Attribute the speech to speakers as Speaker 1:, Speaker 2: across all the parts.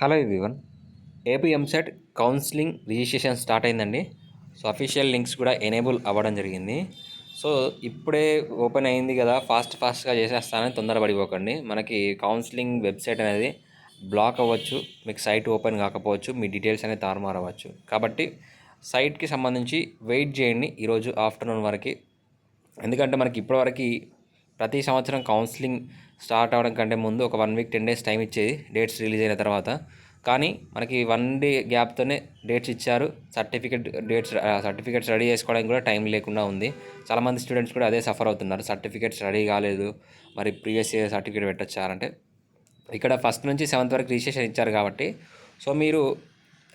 Speaker 1: Hello everyone. AP EAMCET counselling registration start అయిందండి. So official links కూడా enable అవ్వడం జరిగింది. సో ఇప్పుడే ఓపెన్ అయింది కదా, ఫాస్ట్గా చేసేస్తానని తొందరపడిపోకండి. మనకి కౌన్సిలింగ్ వెబ్సైట్ అనేది బ్లాక్ అవ్వచ్చు, మీకు సైట్ ఓపెన్ కాకపోవచ్చు, మీ డీటెయిల్స్ అనేది తారుమారవచ్చు. కాబట్టి సైట్కి సంబంధించి వెయిట్ చేయండి ఈరోజు ఆఫ్టర్నూన్ వరకు. ఎందుకంటే మనకి ఇప్పటివరకు ప్రతి సంవత్సరం కౌన్సిలింగ్ స్టార్ట్ అవ్వడం కంటే ముందు ఒక 1 వీక్ 10 డేస్ టైం ఇచ్చేది డేట్స్ రిలీజ్ అయిన తర్వాత. కానీ మనకి 1 డే గ్యాప్తోనే డేట్స్ ఇచ్చారు. సర్టిఫికేట్స్ రెడీ చేసుకోవడానికి కూడా టైం లేకుండా ఉంది. చాలామంది స్టూడెంట్స్ కూడా అదే సఫర్ అవుతున్నారు. సర్టిఫికేట్స్ రెడీ కాలేదు, మరి ప్రీవియస్ ఇయర్ సర్టిఫికేట్ పెట్టొచ్చారంటే ఇక్కడ ఫస్ట్ నుంచి 7th వరకు రిజిస్ట్రేషన్ ఇచ్చారు కాబట్టి, సో మీరు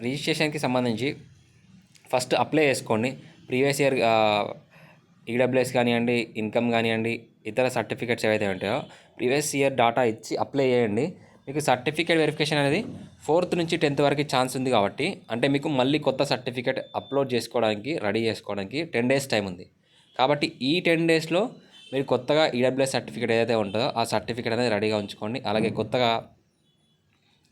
Speaker 1: రిజిస్ట్రేషన్కి సంబంధించి ఫస్ట్ అప్లై చేసుకోండి. ప్రీవియస్ ఇయర్ ఈడబ్ల్యూఎస్ కానివ్వండి, ఇన్కమ్ కానివ్వండి, ఇతర సర్టిఫికేట్స్ ఏవైతే ఉంటాయో ప్రీవియస్ ఇయర్ డాటా ఇచ్చి అప్లై చేయండి. మీకు సర్టిఫికేట్ వెరిఫికేషన్ అనేది 4th నుంచి 10th వరకు ఛాన్స్ ఉంది కాబట్టి, అంటే మీకు మళ్ళీ కొత్త సర్టిఫికేట్ అప్లోడ్ చేసుకోవడానికి, రెడీ చేసుకోవడానికి 10 డేస్ టైం ఉంది. కాబట్టి ఈ 10 డేస్లో మీరు కొత్తగా ఈడబ్ల్యూఎస్ సర్టిఫికేట్ ఏదైతే ఉంటుందో ఆ సర్టిఫికేట్ అనేది రెడీగా ఉంచుకోండి. అలాగే కొత్తగా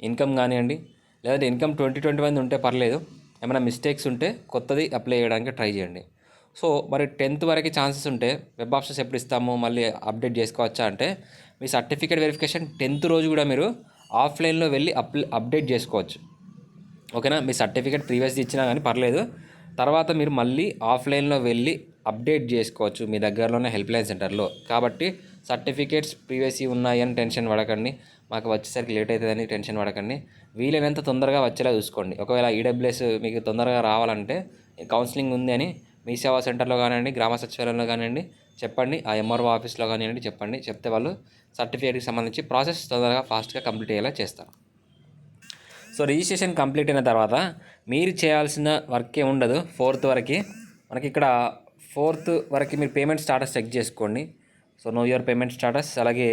Speaker 1: ఇన్కమ్ కానివ్వండి, లేదంటే ఇన్కమ్ 2021 ఉంటే పర్లేదు, ఏమైనా మిస్టేక్స్ ఉంటే కొత్తది అప్లై చేయడానికి ట్రై చేయండి. సో మరి 10th వరకు ఛాన్సెస్ ఉంటే వెబ్ ఆప్షన్స్ ఎప్పుడు ఇస్తాము, మళ్ళీ అప్డేట్ చేసుకోవచ్చా అంటే, మీ సర్టిఫికేట్ వెరిఫికేషన్ 10th రోజు కూడా మీరు ఆఫ్లైన్లో వెళ్ళి అప్డేట్ చేసుకోవచ్చు. ఓకేనా? మీ సర్టిఫికేట్ ప్రీవియస్ది ఇచ్చినా కానీ పర్లేదు, తర్వాత మీరు మళ్ళీ ఆఫ్లైన్లో వెళ్ళి అప్డేట్ చేసుకోవచ్చు మీ దగ్గరలోనే హెల్ప్లైన్ సెంటర్లో. కాబట్టి సర్టిఫికేట్స్ ప్రీవియస్ ఉన్నాయని టెన్షన్ పడకండి, మాకు వచ్చేసరికి లేట్ అవుతుందని టెన్షన్ పడకండి. వీలైనంత తొందరగా వచ్చేలా చూసుకోండి. ఒకవేళ ఈడబ్ల్యూఎస్ మీకు తొందరగా రావాలంటే, కౌన్సిలింగ్ ఉంది అని మీ సేవా సెంటర్లో కానివ్వండి, గ్రామ సచివాలయంలో కానివ్వండి చెప్పండి, ఆ ఎంఆర్ఓ ఆఫీస్లో కానివ్వండి చెప్పండి. చెప్తే వాళ్ళు సర్టిఫికేట్కి సంబంధించి ప్రాసెస్ తొందరగా ఫాస్ట్గా కంప్లీట్ అయ్యేలా చేస్తారు. సో రిజిస్ట్రేషన్ కంప్లీట్ అయిన తర్వాత మీరు చేయాల్సిన వర్క్ ఉండదు. 4th వరకు మనకి ఇక్కడ 4th వరకు మీరు పేమెంట్ స్టాటస్ చెక్ చేసుకోండి. So know your payment status, అలాగే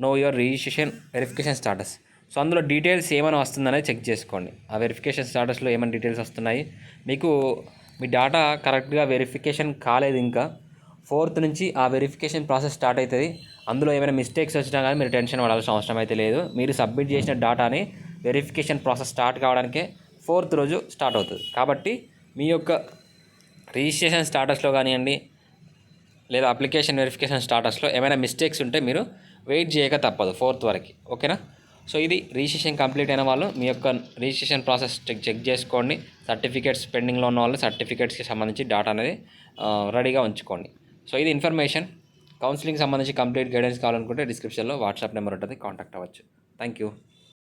Speaker 1: know your registration verification status. So అందులో డీటెయిల్స్ ఏమైనా వస్తుందనేది చెక్ చేసుకోండి. ఆ వెరిఫికేషన్ స్టాటస్లో ఏమైనా డీటెయిల్స్ వస్తున్నాయి, మీకు మీ డేటా కరెక్ట్గా వెరిఫికేషన్ కాలేదు ఇంకా, 4th నుంచి ఆ వెరిఫికేషన్ ప్రాసెస్ స్టార్ట్ అవుతుంది. అందులో ఏమైనా మిస్టేక్స్ వచ్చినా కానీ మీరు టెన్షన్ పడాల్సిన అవసరం అయితే లేదు. మీరు సబ్మిట్ చేసిన డేటాని వెరిఫికేషన్ ప్రాసెస్ స్టార్ట్ కావడానికే 4th రోజు స్టార్ట్ అవుతుంది. కాబట్టి మీ యొక్క రిజిస్ట్రేషన్ స్టాటస్లో కానివ్వండి, లేదా అప్లికేషన్ వెరిఫికేషన్ స్టాటస్లో ఏమైనా మిస్టేక్స్ ఉంటే మీరు వెయిట్ చేయక తప్పదు 4th వరకు. ఓకేనా? సో ఇది రిజిస్ట్రేషన్ కంప్లీట్ అయిన వాళ్ళు మీ యొక్క రిజిస్ట్రేషన్ ప్రాసెస్ చెక్ చేసుకోండి. సర్టిఫికేట్స్ పెండింగ్లో ఉన్న వాళ్ళు సర్టిఫికేట్స్కి సంబంధించి డేటా అనేది రెడీగా ఉంచుకోండి. సో ఇది ఇన్ఫర్మేషన్. కౌన్సిలింగ్ సంబంధించి కంప్లీట్ గైడెన్స్ కావాలనుకుంటే డిస్క్రిప్షన్లో వాట్సాప్ నెంబర్ ఉంటుంది, కాంటాక్ట్ అవ్వచ్చు. Thank you.